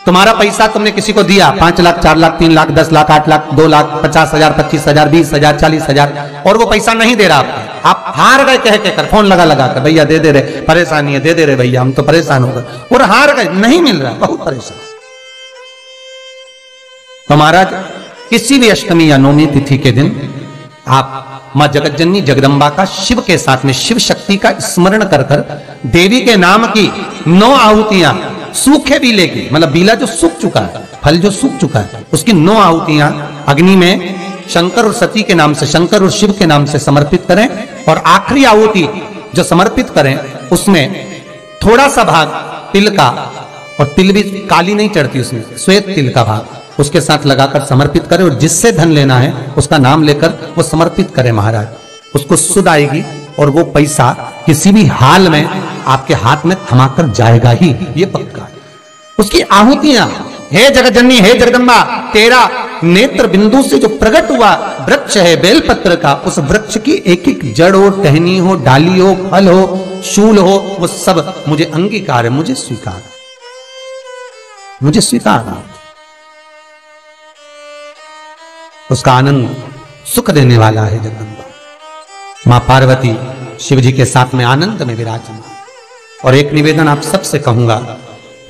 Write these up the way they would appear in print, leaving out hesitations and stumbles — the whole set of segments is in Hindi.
तुम्हारा पैसा तुमने किसी को दिया 5 लाख 4 लाख 3 लाख 10 लाख 8 लाख 2 लाख 50,000 25,000 20,000 40,000 और वो पैसा नहीं दे रहा आपको, आप हार गए कह के कर, फोन लगा लगा कर भैया दे दे रहे, परेशानी है दे दे रहे भैया, हम तो परेशान हो गए, और हार गए, नहीं मिल रहा, बहुत परेशान। तो महाराज किसी भी अष्टमी या नवमी तिथि के दिन आप मां जगतजननी जगदम्बा का शिव के साथ में शिव शक्ति का स्मरण कर कर देवी के नाम की 9 आहुतियां सूखे बीले की, मतलब बीला जो सूख चुका है, फल जो सूख चुका है, उसकी 9 आहुतियां अग्नि में शंकर और सती के नाम से, शंकर और शिव के नाम से समर्पित करें, और आखिरी आहुति जो समर्पित करें उसमें थोड़ा सा भाग तिल का, और तिल भी काली नहीं चढ़ती उसमें, श्वेत तिल का भाग उसके साथ लगाकर समर्पित करें, और जिससे धन लेना है उसका नाम लेकर वो समर्पित करें महाराज, उसको सुध आएगी और वो पैसा किसी भी हाल में आपके हाथ में थमाकर जाएगा ही, ये पक्का है। उसकी आहुतियां, हे जगतजननी हे जगदम्बा, तेरा नेत्र बिंदु से जो प्रकट हुआ वृक्ष है बेलपत्र का, उस वृक्ष की एक एक जड़ हो, टहनी हो, डाली हो, फल हो, शूल हो, वो सब मुझे अंगीकार है, मुझे स्वीकार, मुझे स्वीकार। उसका आनंद सुख देने वाला है जगदम्बा। मां पार्वती शिव जी के साथ में आनंद में विराजमान। और एक निवेदन आप सबसे कहूंगा,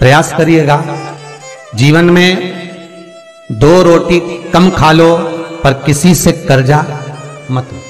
प्रयास करिएगा जीवन में 2 रोटी कम खा लो पर किसी से कर्जा मत लो।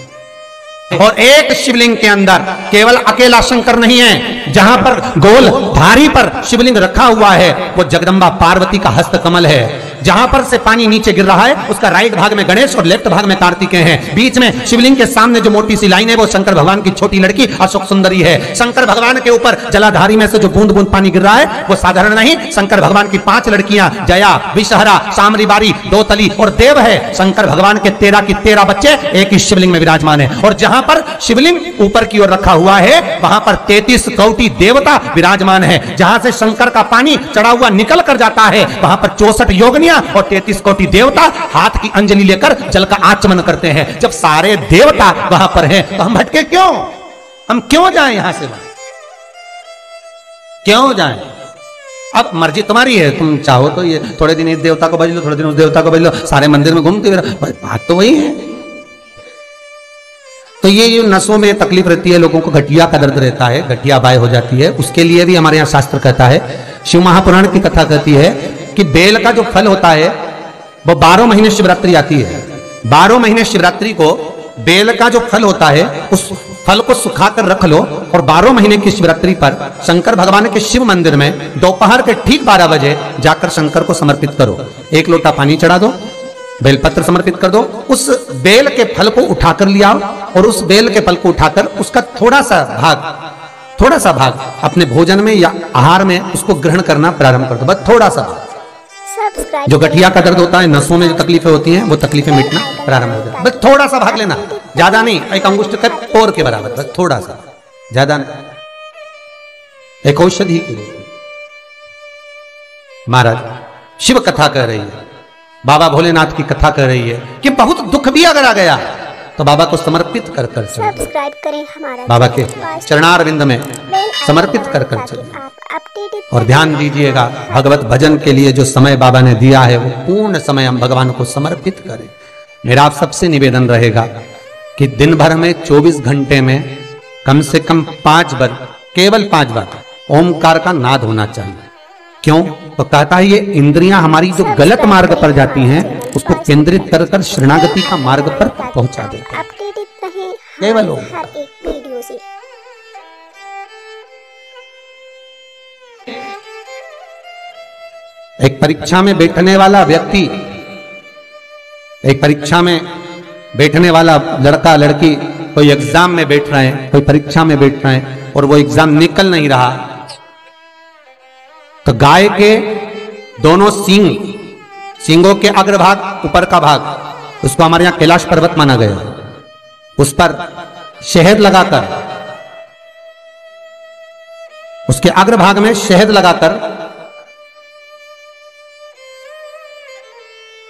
और एक शिवलिंग के अंदर केवल अकेला शंकर नहीं है, जहां पर गोल धारी पर शिवलिंग रखा हुआ है वो जगदम्बा पार्वती का हस्त कमल है। जहां पर से पानी नीचे गिर रहा है उसका राइट भाग में गणेश और लेफ्ट भाग में कार्तिकेय हैं। बीच में शिवलिंग के सामने जो मोटी सी लाइन है वो शंकर भगवान की छोटी लड़की अशोक सुंदरी है। शंकर भगवान के ऊपर जलाधारी में से जो बूंद बूंद पानी गिर रहा है वो साधारण नहीं, शंकर भगवान की 5 लड़कियां जया, विषहरा, सामरीबारी, दोतली और देव है। शंकर भगवान के 13 की 13 बच्चे एक ही शिवलिंग में विराजमान है। और जहां पर शिवलिंग ऊपर की ओर रखा हुआ है वहां पर 33 कोटि देवता विराजमान है। जहां से शंकर का पानी चढ़ा हुआ निकल कर जाता है वहां पर 64 योगिनियां और 33 कोटि देवता हाथ की अंजलि लेकर जल का आचमन करते हैं। जब सारे देवता वहां पर हैं तो हम भटके क्यों? हम क्यों जाएं यहां से? क्यों जाएं? अब मर्जी तुम्हारी है, तुम चाहो तो ये थोड़े दिन इस देवता को बज लो, थोड़े दिन उस देवता को बज लो, सारे मंदिर में घूमते हुए, बात तो वही है। तो ये नसों में तकलीफ रहती है, लोगों को गठिया का दर्द रहता है, गठिया बाय हो जाती है, उसके लिए भी हमारे यहाँ शास्त्र कहता है, शिव महापुराण की कथा कहती है कि बेल का जो फल होता है वो 12 महीने शिवरात्रि आती है। 12 महीने शिवरात्रि को बेल का जो फल होता है उस फल को सुखाकर रख लो और 12 महीने की शिवरात्रि पर शंकर भगवान के शिव मंदिर में दोपहर के ठीक 12 बजे जाकर शंकर को समर्पित करो। 1 लोटा पानी चढ़ा दो, बेलपत्र समर्पित कर दो, उस बेल के फल को उठाकर ले आओ और उस बेल के फल को उठाकर उसका थोड़ा सा भाग अपने भोजन में या आहार में उसको ग्रहण करना प्रारंभ कर दो। बस थोड़ा सा भाग। जो गठिया का दर्द होता है, नसों में जो तकलीफें होती हैं वो तकलीफें मिटना प्रारंभ हो जाती है। बस थोड़ा सा भाग लेना, ज्यादा नहीं, 1 अंगुष्ठ के पोर के बराबर, बस थोड़ा सा, ज्यादा नहीं। एक औषधि के लिए महाराज शिव कथा कह रही है, बाबा भोलेनाथ की कथा कर रही है कि बहुत दुख भी अगर आ गया तो बाबा को समर्पित कर कर चलो, सब्सक्राइब करें हमारा बाबा के चरणारविंद में समर्पित कर कर चलो। और ध्यान दीजिएगा भगवत भजन के लिए जो समय बाबा ने दिया है वो पूर्ण समय हम भगवान को समर्पित करें। मेरा आप सबसे निवेदन रहेगा कि दिन भर में 24 घंटे में कम से कम 5 बार, केवल 5 बार ओमकार का नाद होना चाहिए। क्यों? तो कहता है ये इंद्रियां हमारी जो गलत मार्ग पर जाती हैं उसको केंद्रित कर कर शरणागति का मार्ग पर पहुंचा देते हैं। केवल हर एक वीडियो से एक परीक्षा में बैठने वाला व्यक्ति, एक परीक्षा में बैठने वाला लड़का लड़की कोई एग्जाम में बैठ रहे हैं, कोई परीक्षा में बैठ रहे हैं और वो एग्जाम निकल नहीं रहा, तो गाय के दोनों सींगों के अग्रभाग, ऊपर का भाग, उसको हमारे यहां कैलाश पर्वत माना गया, उस पर शहद लगाकर, उसके अग्रभाग में शहद लगाकर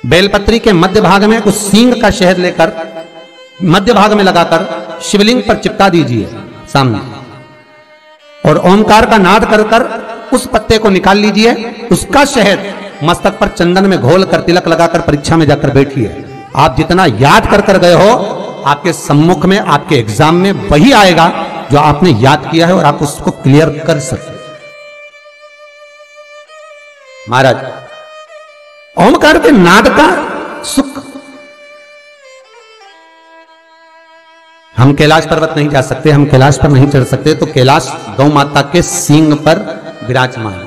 बेलपत्री के मध्य भाग में उस सींग का शहद लेकर मध्य भाग में लगाकर शिवलिंग पर चिपका दीजिए सामने, और ओमकार का नाद कर कर उस पत्ते को निकाल लीजिए, उसका शहद मस्तक पर चंदन में घोल कर तिलक लगाकर परीक्षा में जाकर बैठिए। आप जितना याद कर कर गए हो, आपके सम्मुख में, आपके एग्जाम में वही आएगा जो आपने याद किया है और आप उसको क्लियर कर सकते। महाराज, ओमकार के नाद का सुख, हम कैलाश पर्वत नहीं जा सकते, हम कैलाश पर नहीं चढ़ सकते, तो कैलाश गौ माता के सींग पर विराजमान है।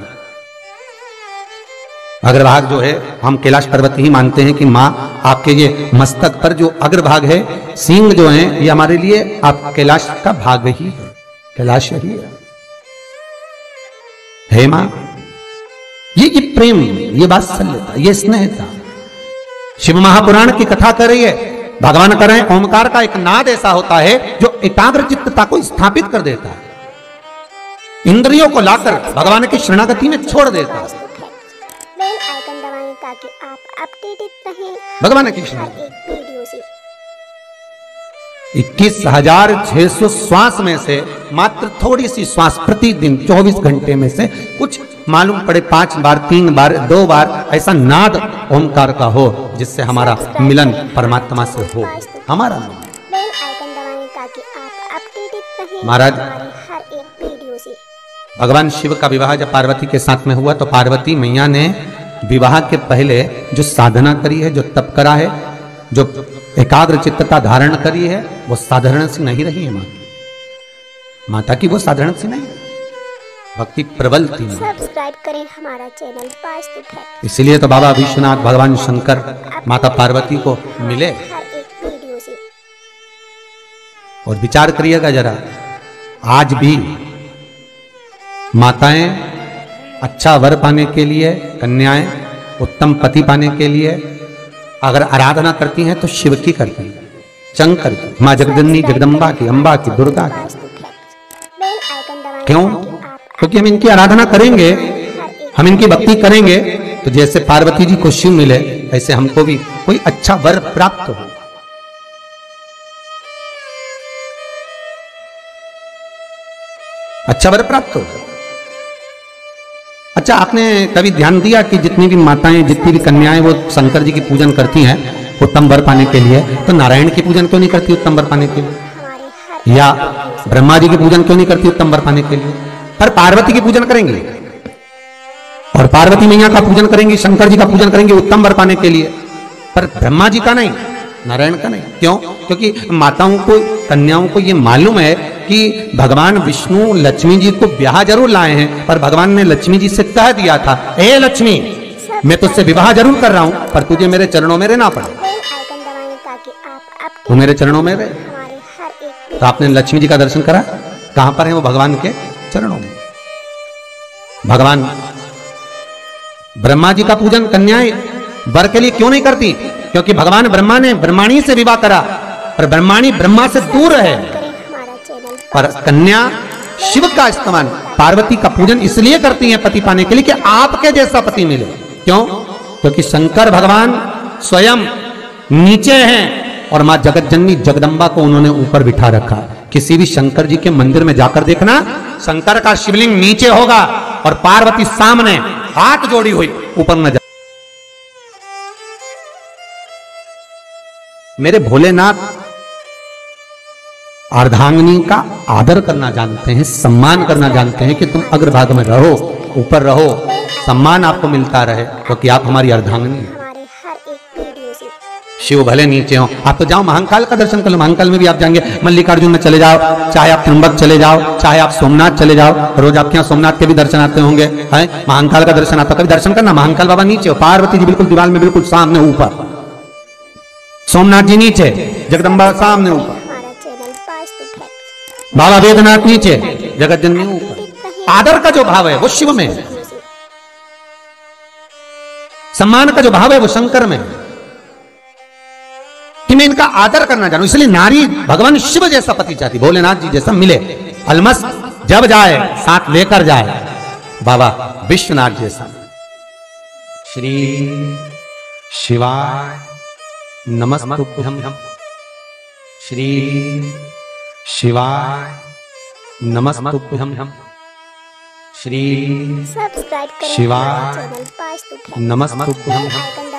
अग्रभाग जो है, हम कैलाश पर्वत ही मानते हैं कि मां आपके ये मस्तक पर जो अग्रभाग है, सींग जो है, ये हमारे लिए आप कैलाश का भाग ही है, कैलाश ही है मां। ये प्रेम, ये वात्सल्यता, ये स्नेह था। शिव महापुराण की कथा कर रही है, भगवान कर रहे हैं, ओमकार का एक नाद ऐसा होता है जो एकाग्र चित्तता को स्थापित कर देता है, इंद्रियों को लाकर भगवान की शरणागति में छोड़ देता है। बेल आइकन दबाएं ताकि आप अपडेटेड रहें भगवान की हर शरणागति। एक वीडियो से। 21,600 श्वास में से मात्र थोड़ी सी श्वास प्रतिदिन 24 घंटे में से कुछ मालूम पड़े 5 बार, 3 बार, 2 बार ऐसा नाद ओमकार का हो जिससे हमारा मिलन परमात्मा से हो, हमारा बेल आइकन दबाएं ताकि आप अपडेटेड रहें महाराज, हमारी हर एक वीडियो से। भगवान शिव का विवाह जब पार्वती के साथ में हुआ तो पार्वती मैया ने विवाह के पहले जो साधना करी है, जो तप करा है, जो एकाग्र चित्तता धारण करी है, वो साधारण सी नहीं रही है माता की, वो साधारण सी नहीं, भक्ति प्रबल थी। सब्सक्राइब करें हमारा चैनल वास्तु फैक्ट। इसीलिए तो बाबा विश्वनाथ, भगवान शंकर माता पार्वती को मिले। हर एक वीडियो से। और विचार करिएगा जरा, आज भी माताएं अच्छा वर पाने के लिए, कन्याएं उत्तम पति पाने के लिए अगर आराधना करती हैं तो शिव की करती हैं, शंकर की, मां जगदन्नी जगदम्बा की, अम्बा की, दुर्गा की। बेल आइकन दबाएं क्यों? ताकि आप क्योंकि हम इनकी आराधना करेंगे, हम इनकी भक्ति करेंगे, तो जैसे पार्वती जी को शिव मिले, ऐसे हमको भी कोई अच्छा वर प्राप्त हो। अच्छा वर प्राप्त हो। अच्छा, आपने कभी ध्यान दिया कि जितनी भी माताएं, जितनी भी कन्याएं वो शंकर जी की पूजन करती हैं उत्तम वर पाने के लिए, तो नारायण की पूजन क्यों नहीं करती उत्तम वर पाने के लिए? हमारे हर या ब्रह्मा जी की पूजन क्यों नहीं करती उत्तम वर पाने के लिए? पर पार्वती की पूजन करेंगे और पार्वती मैया का पूजन करेंगी, शंकर जी का पूजन करेंगे उत्तम वर पाने के लिए, पर ब्रह्मा जी का नहीं, नारायण का नहीं। क्यों? क्योंकि माताओं को, कन्याओं को ये मालूम है कि भगवान विष्णु लक्ष्मी जी को ब्याह जरूर लाए हैं, पर भगवान ने लक्ष्मी जी से कह दिया था, ए लक्ष्मी, मैं तुझसे विवाह जरूर कर रहा हूं, पर तुझे मेरे चरणों में रहना पड़े, बेल आइकन दबाएं ताकि आप तू मेरे चरणों में रहे। हमारे हर एक तो आपने लक्ष्मी जी का दर्शन करा, कहां पर है वो? भगवान के चरणों में। भगवान ब्रह्मा जी का पूजन कन्याएं वर के लिए क्यों नहीं करती? क्योंकि भगवान ब्रह्मा ने ब्रह्माणी से विवाह करा, पर ब्रह्माणी ब्रह्मा से दूर है, हमारा चैनल पर कन्या शिव का इस्तेमाल, पार्वती का पूजन इसलिए करती हैं पति पाने के लिए कि आपके जैसा पति मिले। क्यों? क्योंकि शंकर भगवान स्वयं नीचे हैं और मां जगत जननी जगदम्बा को उन्होंने ऊपर बिठा रखा। किसी भी शंकर जी के मंदिर में जाकर देखना, शंकर का शिवलिंग नीचे होगा और पार्वती सामने हाथ जोड़ी हुई, ऊपर न जा। मेरे भोलेनाथ अर्धांगिनी का आदर करना जानते हैं, सम्मान करना जानते हैं कि तुम अग्रभाग में रहो, ऊपर रहो, सम्मान आपको मिलता रहे, क्योंकि आप हमारी अर्धांगिनी हैं। हमारे हर एक वीडियो से। शिव भले नीचे हो, आप तो जाओ महाकाल का दर्शन कर लो, महाकाल में भी आप जाएंगे, मल्लिकार्जुन में चले जाओ, चाहे आप त्र्यंबक चले जाओ, चाहे आप सोमनाथ चले जाओ, रोज आपके यहाँ सोमनाथ के भी दर्शन आते होंगे, है महाकाल का दर्शन आता, कभी दर्शन करना। महाकाल बाबा नीचे हो, पार्वती जी बिल्कुल दीवार में बिल्कुल सामने ऊपर, सोमनाथ जी नीचे, जगदम्बा सामने ऊपर, हमारा चैनल वास्तु फैक्ट। बाबा वेदनाथ नीचे, जगत जननी ऊपर। आदर का जो भाव है वो शिव में है, सम्मान का जो भाव है वो शंकर में है, कि मैं इनका आदर करना जानूं। इसलिए नारी भगवान शिव जैसा पति चाहती, भोलेनाथ जी जैसा मिले, अलमस जब जाए साथ लेकर जाए, बाबा विश्वनाथ जैसा। श्री शिवाय नमस्तुभ्यं, श्री शिवाय नमस्तुभ्यं, श्री सब्सक्राइब करें शिवा हमारे चैनल पाँच तुभ्यम। नमस्तुभ्यं। Bell icon